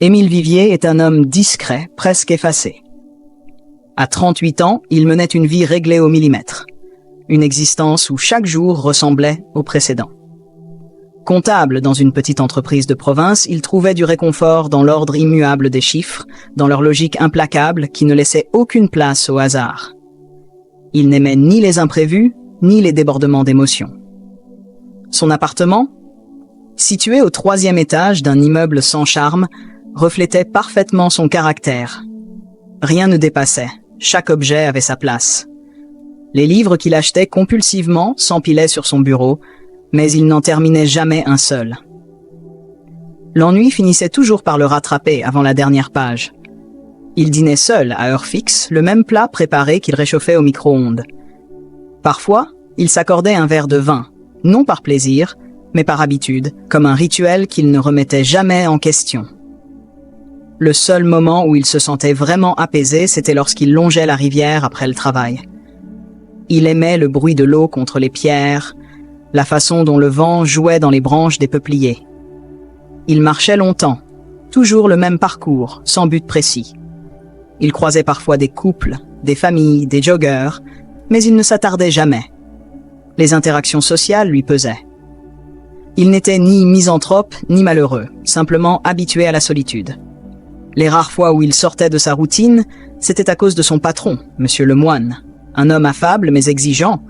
Émile Vivier est un homme discret, presque effacé. À 38 ans, il menait une vie réglée au millimètre. Une existence où chaque jour ressemblait au précédent. Comptable dans une petite entreprise de province, il trouvait du réconfort dans l'ordre immuable des chiffres, dans leur logique implacable qui ne laissait aucune place au hasard. Il n'aimait ni les imprévus, ni les débordements d'émotions. Son appartement, situé au 3e étage d'un immeuble sans charme, reflétait parfaitement son caractère. Rien ne dépassait, chaque objet avait sa place. Les livres qu'il achetait compulsivement s'empilaient sur son bureau, mais il n'en terminait jamais un seul. L'ennui finissait toujours par le rattraper avant la dernière page. Il dînait seul, à heure fixe, le même plat préparé qu'il réchauffait au micro-ondes. Parfois, il s'accordait un verre de vin, non par plaisir, mais par habitude, comme un rituel qu'il ne remettait jamais en question. Le seul moment où il se sentait vraiment apaisé, c'était lorsqu'il longeait la rivière après le travail. Il aimait le bruit de l'eau contre les pierres, la façon dont le vent jouait dans les branches des peupliers. Il marchait longtemps, toujours le même parcours, sans but précis. Il croisait parfois des couples, des familles, des joggeurs, mais il ne s'attardait jamais. Les interactions sociales lui pesaient. Il n'était ni misanthrope ni malheureux, simplement habitué à la solitude. Les rares fois où il sortait de sa routine, c'était à cause de son patron, Monsieur Lemoine, un homme affable mais exigeant,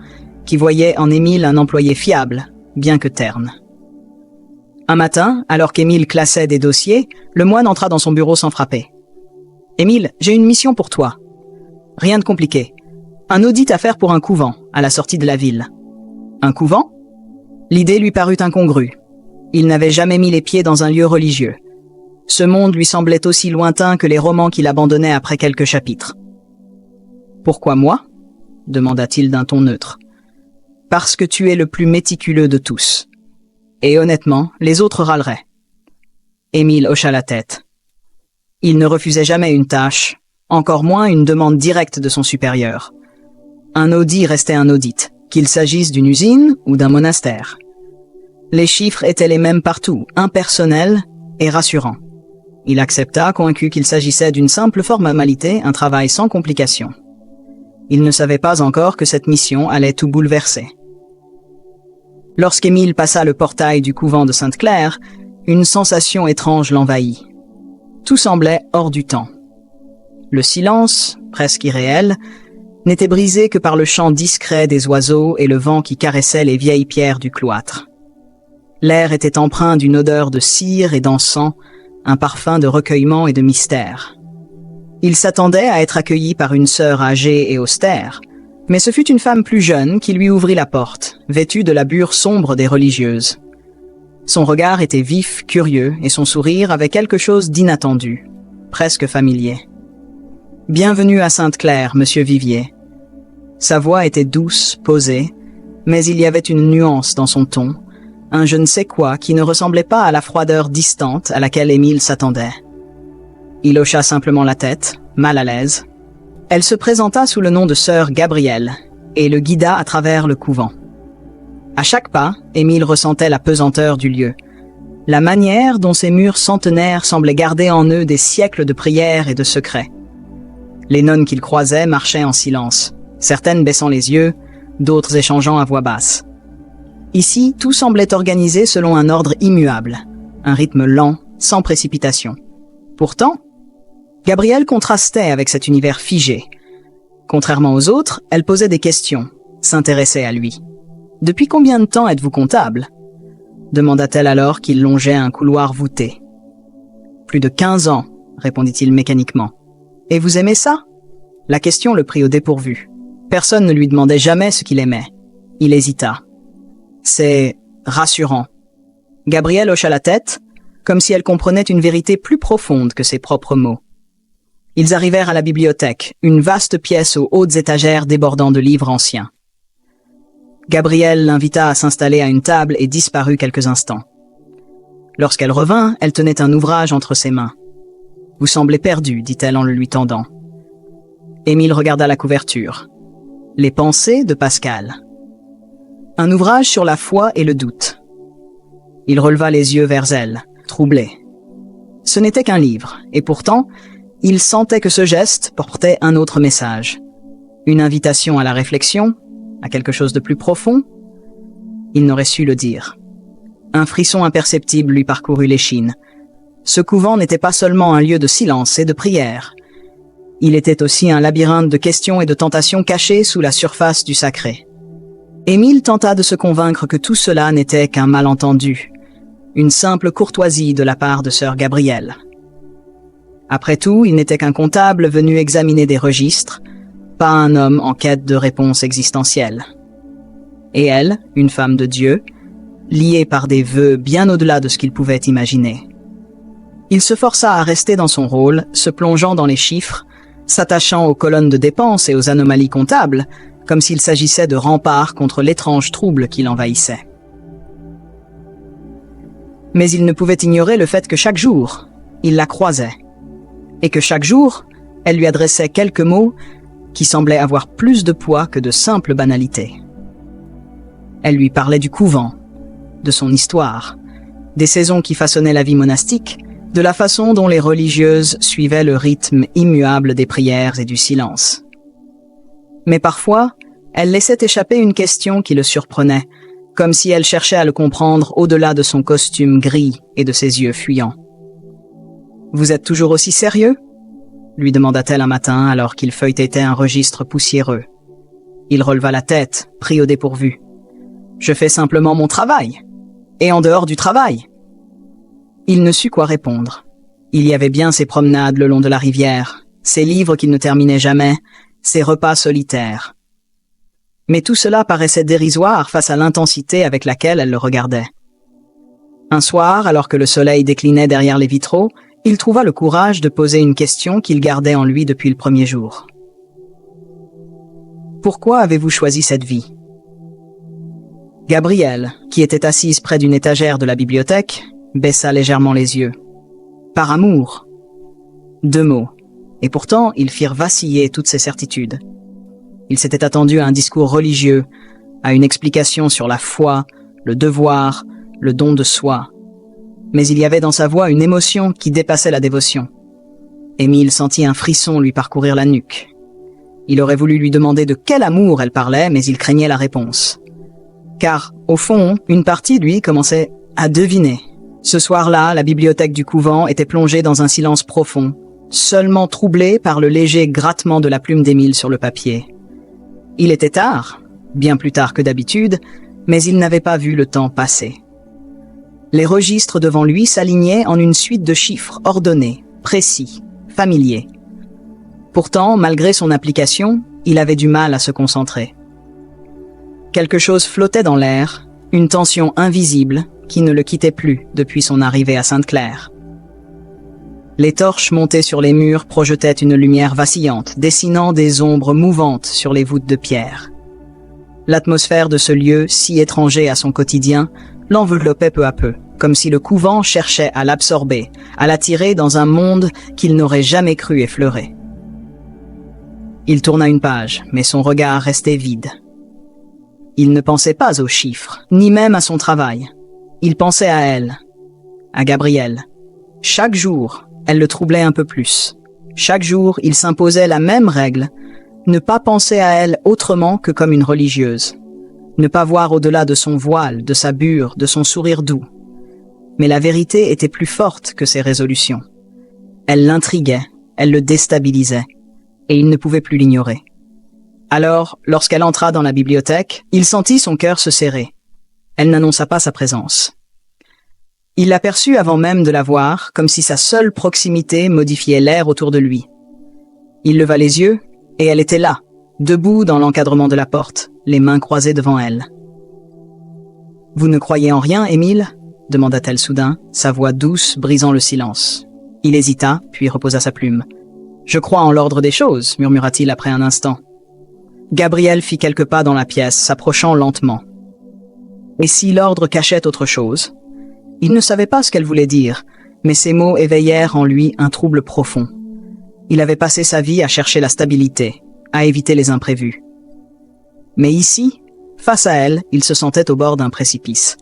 qui voyait en Émile un employé fiable, bien que terne. Un matin, alors qu'Émile classait des dossiers, Lemoine entra dans son bureau sans frapper. « Émile, j'ai une mission pour toi. Rien de compliqué. Un audit à faire pour un couvent, à la sortie de la ville. » Un couvent ? L'idée lui parut incongrue. Il n'avait jamais mis les pieds dans un lieu religieux. Ce monde lui semblait aussi lointain que les romans qu'il abandonnait après quelques chapitres. « Pourquoi moi ?» demanda-t-il d'un ton neutre. « Parce que tu es le plus méticuleux de tous. » Et honnêtement, les autres râleraient. Émile hocha la tête. Il ne refusait jamais une tâche, encore moins une demande directe de son supérieur. Un audit restait un audit, qu'il s'agisse d'une usine ou d'un monastère. Les chiffres étaient les mêmes partout, impersonnels et rassurants. Il accepta, convaincu qu'il s'agissait d'une simple formalité, un travail sans complications. Il ne savait pas encore que cette mission allait tout bouleverser. Lorsqu'Émile passa le portail du couvent de Sainte-Claire, une sensation étrange l'envahit. Tout semblait hors du temps. Le silence, presque irréel, n'était brisé que par le chant discret des oiseaux et le vent qui caressait les vieilles pierres du cloître. L'air était empreint d'une odeur de cire et d'encens, un parfum de recueillement et de mystère. Il s'attendait à être accueilli par une sœur âgée et austère, mais ce fut une femme plus jeune qui lui ouvrit la porte, vêtue de l'habure sombre des religieuses. Son regard était vif, curieux, et son sourire avait quelque chose d'inattendu, presque familier. « Bienvenue à Sainte-Claire, monsieur Vivier. » Sa voix était douce, posée, mais il y avait une nuance dans son ton, un je ne sais quoi qui ne ressemblait pas à la froideur distante à laquelle Émile s'attendait. Il hocha simplement la tête, mal à l'aise. Elle se présenta sous le nom de sœur Gabrielle et le guida à travers le couvent. À chaque pas, Émile ressentait la pesanteur du lieu, la manière dont ces murs centenaires semblaient garder en eux des siècles de prières et de secrets. Les nonnes qu'il croisait marchaient en silence, certaines baissant les yeux, d'autres échangeant à voix basse. Ici, tout semblait organisé selon un ordre immuable, un rythme lent, sans précipitation. Pourtant, Gabrielle contrastait avec cet univers figé. Contrairement aux autres, elle posait des questions, s'intéressait à lui. « Depuis combien de temps êtes-vous comptable ?» demanda-t-elle alors qu'il longeait un couloir voûté. « Plus de 15 ans, répondit-il mécaniquement. « Et vous aimez ça ?» La question le prit au dépourvu. Personne ne lui demandait jamais ce qu'il aimait. Il hésita. « C'est rassurant. » Gabrielle hocha la tête, comme si elle comprenait une vérité plus profonde que ses propres mots. Ils arrivèrent à la bibliothèque, une vaste pièce aux hautes étagères débordant de livres anciens. Gabrielle l'invita à s'installer à une table et disparut quelques instants. Lorsqu'elle revint, elle tenait un ouvrage entre ses mains. « Vous semblez perdu, dit-elle en le lui tendant. Émile regarda la couverture. « Les pensées de Pascal. » Un ouvrage sur la foi et le doute. Il releva les yeux vers elle, troublé. Ce n'était qu'un livre, et pourtant, il sentait que ce geste portait un autre message. Une invitation à la réflexion, à quelque chose de plus profond. Il n'aurait su le dire. Un frisson imperceptible lui parcourut l'échine. Ce couvent n'était pas seulement un lieu de silence et de prière. Il était aussi un labyrinthe de questions et de tentations cachées sous la surface du sacré. Émile tenta de se convaincre que tout cela n'était qu'un malentendu, une simple courtoisie de la part de sœur Gabrielle. Après tout, il n'était qu'un comptable venu examiner des registres, pas un homme en quête de réponses existentielles. Et elle, une femme de Dieu, liée par des vœux bien au-delà de ce qu'il pouvait imaginer. Il se força à rester dans son rôle, se plongeant dans les chiffres, s'attachant aux colonnes de dépenses et aux anomalies comptables, comme s'il s'agissait de remparts contre l'étrange trouble qui l'envahissait. Mais il ne pouvait ignorer le fait que chaque jour, il la croisait, et que chaque jour, elle lui adressait quelques mots qui semblaient avoir plus de poids que de simples banalités. Elle lui parlait du couvent, de son histoire, des saisons qui façonnaient la vie monastique, de la façon dont les religieuses suivaient le rythme immuable des prières et du silence. Mais parfois, elle laissait échapper une question qui le surprenait, comme si elle cherchait à le comprendre au-delà de son costume gris et de ses yeux fuyants. « Vous êtes toujours aussi sérieux ?» lui demanda-t-elle un matin alors qu'il feuilletait un registre poussiéreux. Il releva la tête, pris au dépourvu. « Je fais simplement mon travail. Et en dehors du travail ?» Il ne sut quoi répondre. Il y avait bien ses promenades le long de la rivière, ses livres qu'il ne terminait jamais, ses repas solitaires. Mais tout cela paraissait dérisoire face à l'intensité avec laquelle elle le regardait. Un soir, alors que le soleil déclinait derrière les vitraux, il trouva le courage de poser une question qu'il gardait en lui depuis le premier jour. « Pourquoi avez-vous choisi cette vie ?» Gabrielle, qui était assise près d'une étagère de la bibliothèque, baissa légèrement les yeux. « Par amour !» 2 mots, et pourtant ils firent vaciller toutes ses certitudes. Il s'était attendu à un discours religieux, à une explication sur la foi, le devoir, le don de soi. Mais il y avait dans sa voix une émotion qui dépassait la dévotion. Émile sentit un frisson lui parcourir la nuque. Il aurait voulu lui demander de quel amour elle parlait, mais il craignait la réponse. Car, au fond, une partie de lui commençait à deviner. Ce soir-là, la bibliothèque du couvent était plongée dans un silence profond, seulement troublé par le léger grattement de la plume d'Émile sur le papier. Il était tard, bien plus tard que d'habitude, mais il n'avait pas vu le temps passer. Les registres devant lui s'alignaient en une suite de chiffres ordonnés, précis, familiers. Pourtant, malgré son application, il avait du mal à se concentrer. Quelque chose flottait dans l'air, une tension invisible qui ne le quittait plus depuis son arrivée à Sainte-Claire. Les torches montées sur les murs projetaient une lumière vacillante, dessinant des ombres mouvantes sur les voûtes de pierre. L'atmosphère de ce lieu, si étranger à son quotidien, l'enveloppait peu à peu, comme si le couvent cherchait à l'absorber, à l'attirer dans un monde qu'il n'aurait jamais cru effleurer. Il tourna une page, mais son regard restait vide. Il ne pensait pas aux chiffres, ni même à son travail. Il pensait à elle, à Gabrielle. Chaque jour, elle le troublait un peu plus. Chaque jour, il s'imposait la même règle, ne pas penser à elle autrement que comme une religieuse. Ne pas voir au-delà de son voile, de sa bure, de son sourire doux. Mais la vérité était plus forte que ses résolutions. Elle l'intriguait, elle le déstabilisait, et il ne pouvait plus l'ignorer. Alors, lorsqu'elle entra dans la bibliothèque, il sentit son cœur se serrer. Elle n'annonça pas sa présence. Il l'aperçut avant même de la voir, comme si sa seule proximité modifiait l'air autour de lui. Il leva les yeux, et elle était là, debout dans l'encadrement de la porte, les mains croisées devant elle. « Vous ne croyez en rien, Émile ?» demanda-t-elle soudain, sa voix douce brisant le silence. Il hésita, puis reposa sa plume. « Je crois en l'ordre des choses, » murmura-t-il après un instant. Gabrielle fit quelques pas dans la pièce, s'approchant lentement. Et si l'ordre cachait autre chose? Il ne savait pas ce qu'elle voulait dire, mais ces mots éveillèrent en lui un trouble profond. Il avait passé sa vie à chercher la stabilité, à éviter les imprévus. Mais ici, face à elle, il se sentait au bord d'un précipice.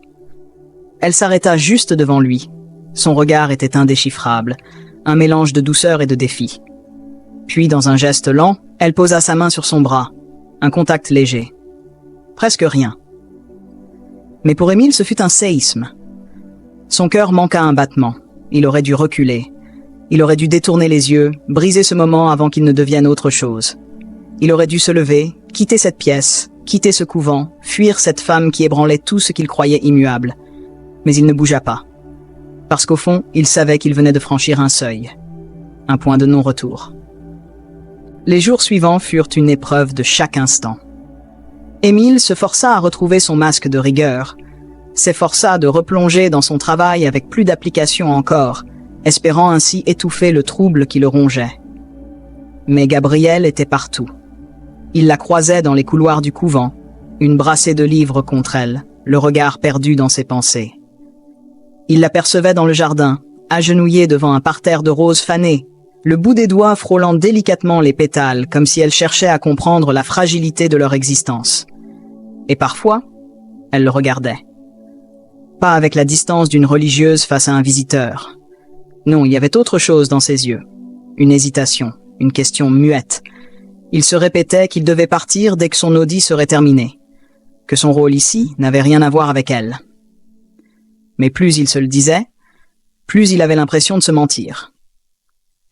Elle s'arrêta juste devant lui, Son regard était indéchiffrable, un mélange de douceur et de défi. Puis, dans un geste lent, elle posa sa main sur son bras, un contact léger. Presque rien. Mais pour Émile, ce fut un séisme. Son cœur manqua un battement. Il aurait dû reculer. Il aurait dû détourner les yeux, briser ce moment avant qu'il ne devienne autre chose. Il aurait dû se lever, quitter cette pièce, quitter ce couvent, fuir cette femme qui ébranlait tout ce qu'il croyait immuable. Mais il ne bougea pas. Parce qu'au fond, il savait qu'il venait de franchir un seuil. Un point de non-retour. Les jours suivants furent une épreuve de chaque instant. Émile se força à retrouver son masque de rigueur, s'efforça de replonger dans son travail avec plus d'application encore, espérant ainsi étouffer le trouble qui le rongeait. Mais Gabrielle était partout. Il la croisait dans les couloirs du couvent, une brassée de livres contre elle, le regard perdu dans ses pensées. Il l'apercevait dans le jardin, agenouillée devant un parterre de roses fanées, le bout des doigts frôlant délicatement les pétales, comme si elle cherchait à comprendre la fragilité de leur existence. Et parfois, elle le regardait. Pas avec la distance d'une religieuse face à un visiteur. Non, il y avait autre chose dans ses yeux. Une hésitation, une question muette. Il se répétait qu'il devait partir dès que son audit serait terminé, que son rôle ici n'avait rien à voir avec elle. Mais plus il se le disait, plus il avait l'impression de se mentir.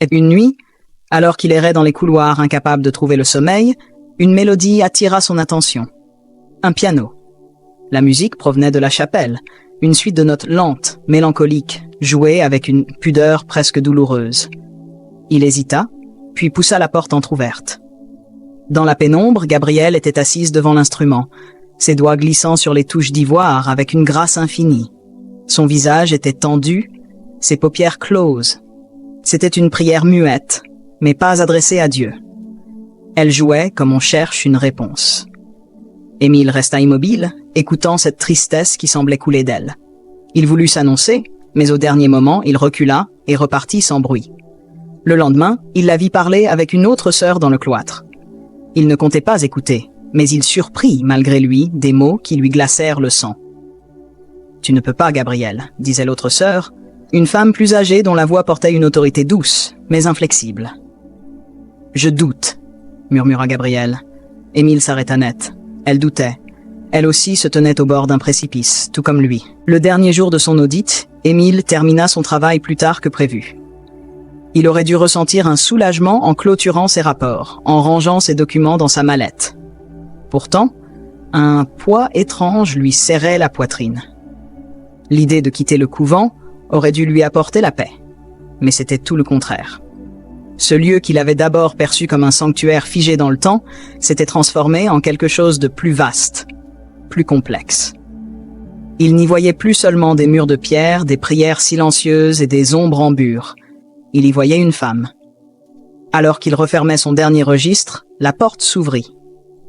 Et une nuit, alors qu'il errait dans les couloirs incapable de trouver le sommeil, une mélodie attira son attention. Un piano. La musique provenait de la chapelle, une suite de notes lentes, mélancoliques, jouées avec une pudeur presque douloureuse. Il hésita, puis poussa la porte entr'ouverte. Dans la pénombre, Gabrielle était assise devant l'instrument, ses doigts glissant sur les touches d'ivoire avec une grâce infinie. Son visage était tendu, ses paupières closes. C'était une prière muette, mais pas adressée à Dieu. Elle jouait comme on cherche une réponse. Émile resta immobile, écoutant cette tristesse qui semblait couler d'elle. Il voulut s'annoncer, mais au dernier moment, il recula et repartit sans bruit. Le lendemain, il la vit parler avec une autre sœur dans le cloître. Il ne comptait pas écouter, mais il surprit, malgré lui, des mots qui lui glacèrent le sang. « Tu ne peux pas, Gabrielle, » disait l'autre sœur, une femme plus âgée dont la voix portait une autorité douce, mais inflexible. « Je doute, » murmura Gabrielle. Émile s'arrêta net. Elle doutait. Elle aussi se tenait au bord d'un précipice, tout comme lui. Le dernier jour de son audit, Émile termina son travail plus tard que prévu. Il aurait dû ressentir un soulagement en clôturant ses rapports, en rangeant ses documents dans sa mallette. Pourtant, un poids étrange lui serrait la poitrine. L'idée de quitter le couvent aurait dû lui apporter la paix. Mais c'était tout le contraire. Ce lieu qu'il avait d'abord perçu comme un sanctuaire figé dans le temps s'était transformé en quelque chose de plus vaste, plus complexe. Il n'y voyait plus seulement des murs de pierre, des prières silencieuses et des ombres en bure. Il y voyait une femme. Alors qu'il refermait son dernier registre, la porte s'ouvrit.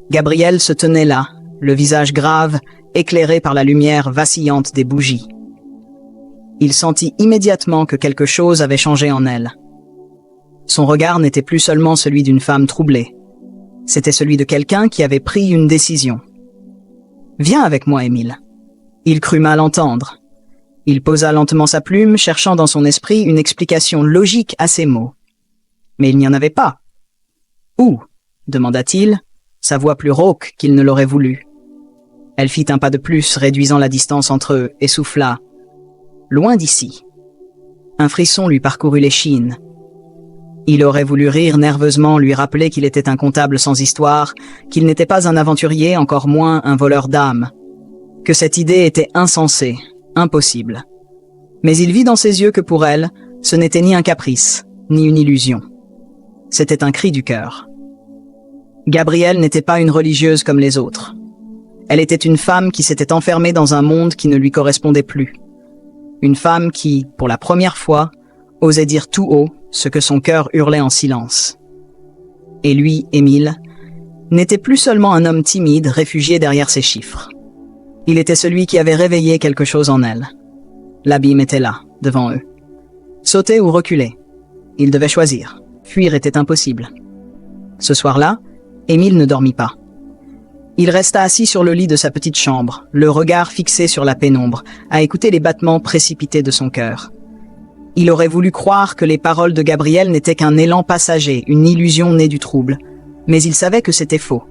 Gabrielle se tenait là, le visage grave, éclairé par la lumière vacillante des bougies. Il sentit immédiatement que quelque chose avait changé en elle. Son regard n'était plus seulement celui d'une femme troublée. C'était celui de quelqu'un qui avait pris une décision. « Viens avec moi, Émile. » Il crut mal entendre. Il posa lentement sa plume, cherchant dans son esprit une explication logique à ces mots. Mais il n'y en avait pas. « Où ?» demanda-t-il, sa voix plus rauque qu'il ne l'aurait voulu. Elle fit un pas de plus, réduisant la distance entre eux, et souffla. « Loin d'ici. » Un frisson lui parcourut l'échine. Il aurait voulu rire nerveusement, lui rappeler qu'il était un comptable sans histoire, qu'il n'était pas un aventurier, encore moins un voleur d'âme, que cette idée était insensée, impossible. Mais il vit dans ses yeux que pour elle, ce n'était ni un caprice, ni une illusion. C'était un cri du cœur. Gabrielle n'était pas une religieuse comme les autres. Elle était une femme qui s'était enfermée dans un monde qui ne lui correspondait plus. Une femme qui, pour la première fois, osait dire tout haut ce que son cœur hurlait en silence. Et lui, Émile, n'était plus seulement un homme timide, réfugié derrière ses chiffres. Il était celui qui avait réveillé quelque chose en elle. L'abîme était là, devant eux. Sauter ou reculer. Il devait choisir. Fuir était impossible. Ce soir-là, Émile ne dormit pas. Il resta assis sur le lit de sa petite chambre, le regard fixé sur la pénombre, à écouter les battements précipités de son cœur. Il aurait voulu croire que les paroles de Gabrielle n'étaient qu'un élan passager, une illusion née du trouble, mais il savait que c'était faux.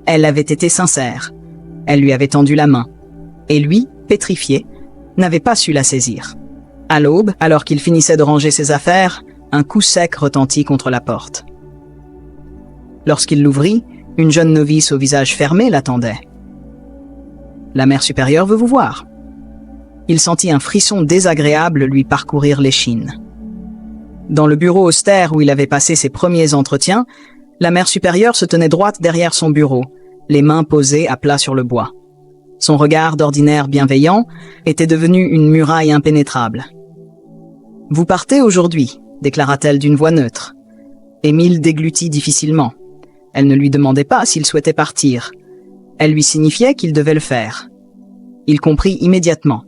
Elle avait été sincère, elle lui avait tendu la main, et lui, pétrifié, n'avait pas su la saisir. À l'aube, alors qu'il finissait de ranger ses affaires, un coup sec retentit contre la porte. Lorsqu'il l'ouvrit, une jeune novice au visage fermé l'attendait. « La mère supérieure veut vous voir. » Il sentit un frisson désagréable lui parcourir l'échine. Dans le bureau austère où il avait passé ses premiers entretiens, la mère supérieure se tenait droite derrière son bureau, les mains posées à plat sur le bois. Son regard d'ordinaire bienveillant était devenu une muraille impénétrable. « Vous partez aujourd'hui », déclara-t-elle d'une voix neutre. Émile déglutit difficilement. Elle ne lui demandait pas s'il souhaitait partir. Elle lui signifiait qu'il devait le faire. Il comprit immédiatement.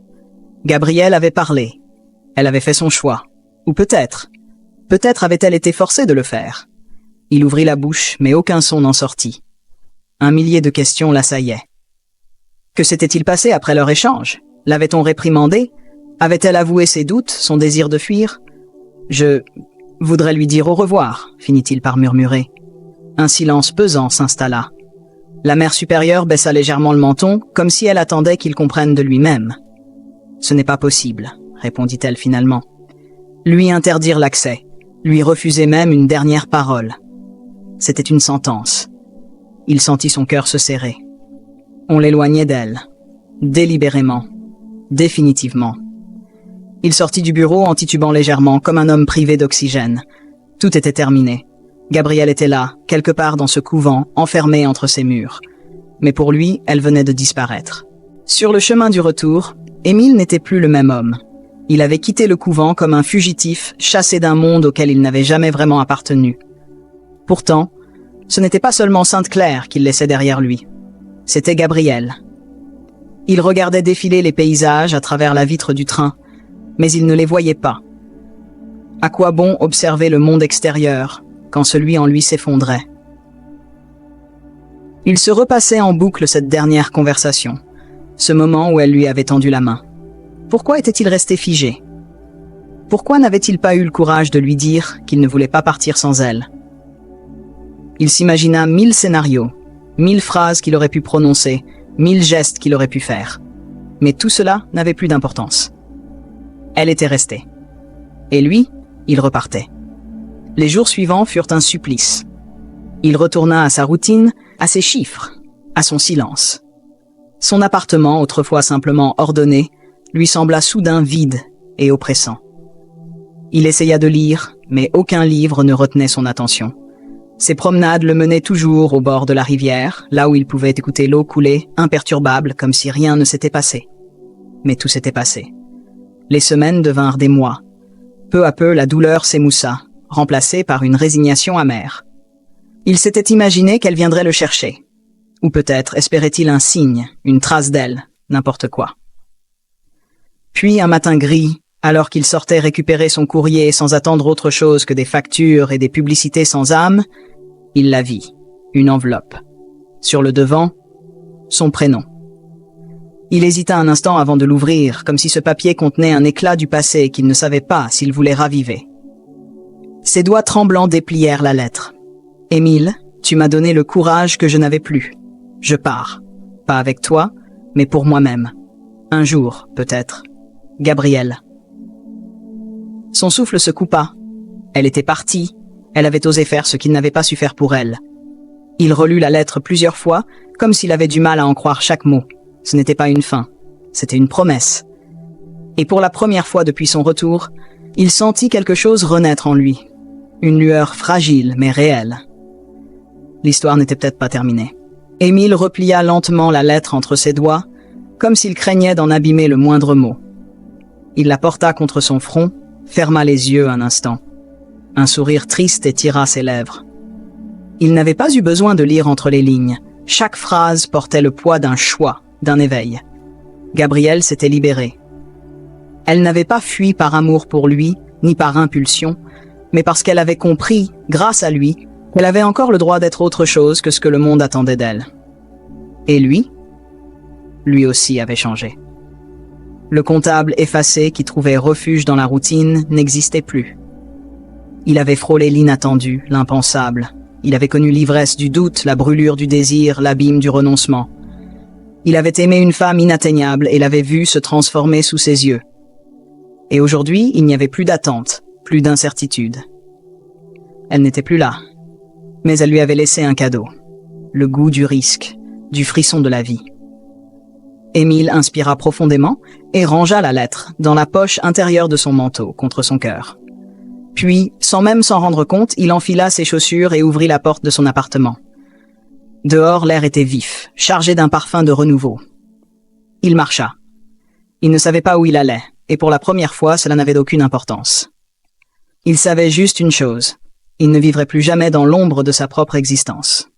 Gabrielle avait parlé. Elle avait fait son choix. Ou peut-être avait-elle été forcée de le faire. Il ouvrit la bouche, mais aucun son n'en sortit. Un millier de questions l'assaillaient. Que s'était-il passé après leur échange? L'avait-on réprimandé? Avait-elle avoué ses doutes, son désir de fuir? « Je voudrais lui dire au revoir », finit-il par murmurer. Un silence pesant s'installa. La mère supérieure baissa légèrement le menton, comme si elle attendait qu'il comprenne de lui-même. « Ce n'est pas possible », répondit-elle finalement. Lui interdire l'accès, lui refuser même une dernière parole. C'était une sentence. Il sentit son cœur se serrer. On l'éloignait d'elle, délibérément, définitivement. Il sortit du bureau en titubant légèrement, comme un homme privé d'oxygène. Tout était terminé. Gabrielle était là, quelque part dans ce couvent, enfermée entre ses murs. Mais pour lui, elle venait de disparaître. Sur le chemin du retour, Émile n'était plus le même homme. Il avait quitté le couvent comme un fugitif, chassé d'un monde auquel il n'avait jamais vraiment appartenu. Pourtant, ce n'était pas seulement Sainte-Claire qu'il laissait derrière lui. C'était Gabrielle. Il regardait défiler les paysages à travers la vitre du train, mais il ne les voyait pas. À quoi bon observer le monde extérieur quand celui en lui s'effondrait? Il se repassait en boucle cette dernière conversation, ce moment où elle lui avait tendu la main. Pourquoi était-il resté figé? Pourquoi n'avait-il pas eu le courage de lui dire qu'il ne voulait pas partir sans elle? Il s'imagina 1000 scénarios, 1000 phrases qu'il aurait pu prononcer, 1000 gestes qu'il aurait pu faire. Mais tout cela n'avait plus d'importance. Elle était restée. Et lui, il repartait. Les jours suivants furent un supplice. Il retourna à sa routine, à ses chiffres, à son silence. Son appartement, autrefois simplement ordonné, lui sembla soudain vide et oppressant. Il essaya de lire, mais aucun livre ne retenait son attention. Ses promenades le menaient toujours au bord de la rivière, là où il pouvait écouter l'eau couler, imperturbable, comme si rien ne s'était passé. Mais tout s'était passé. Les semaines devinrent des mois. Peu à peu, la douleur s'émoussa, remplacée par une résignation amère. Il s'était imaginé qu'elle viendrait le chercher. Ou peut-être espérait-il un signe, une trace d'elle, n'importe quoi. Puis un matin gris, alors qu'il sortait récupérer son courrier sans attendre autre chose que des factures et des publicités sans âme, il la vit, une enveloppe. Sur le devant, son prénom. Il hésita un instant avant de l'ouvrir, comme si ce papier contenait un éclat du passé qu'il ne savait pas s'il voulait raviver. Ses doigts tremblants déplièrent la lettre. « Émile, tu m'as donné le courage que je n'avais plus. Je pars. Pas avec toi, mais pour moi-même. Un jour, peut-être. Gabrielle. » Son souffle se coupa. Elle était partie. Elle avait osé faire ce qu'il n'avait pas su faire pour elle. Il relut la lettre plusieurs fois, comme s'il avait du mal à en croire chaque mot. Ce n'était pas une fin, c'était une promesse. Et pour la première fois depuis son retour, il sentit quelque chose renaître en lui. Une lueur fragile, mais réelle. L'histoire n'était peut-être pas terminée. Émile replia lentement la lettre entre ses doigts, comme s'il craignait d'en abîmer le moindre mot. Il la porta contre son front, ferma les yeux un instant. Un sourire triste étira ses lèvres. Il n'avait pas eu besoin de lire entre les lignes. Chaque phrase portait le poids d'un choix, d'un éveil. Gabrielle s'était libérée. Elle n'avait pas fui par amour pour lui, ni par impulsion, mais parce qu'elle avait compris, grâce à lui, qu'elle avait encore le droit d'être autre chose que ce que le monde attendait d'elle. Et lui aussi avait changé. Le comptable effacé qui trouvait refuge dans la routine n'existait plus. Il avait frôlé l'inattendu, l'impensable. Il avait connu l'ivresse du doute, la brûlure du désir, l'abîme du renoncement. Il avait aimé une femme inatteignable et l'avait vue se transformer sous ses yeux. Et aujourd'hui, il n'y avait plus d'attente, plus d'incertitude. Elle n'était plus là, mais elle lui avait laissé un cadeau. Le goût du risque, du frisson de la vie. Émile inspira profondément et rangea la lettre dans la poche intérieure de son manteau, contre son cœur. Puis, sans même s'en rendre compte, il enfila ses chaussures et ouvrit la porte de son appartement. Dehors, l'air était vif, chargé d'un parfum de renouveau. Il marcha. Il ne savait pas où il allait, et pour la première fois, cela n'avait d'aucune importance. Il savait juste une chose, il ne vivrait plus jamais dans l'ombre de sa propre existence.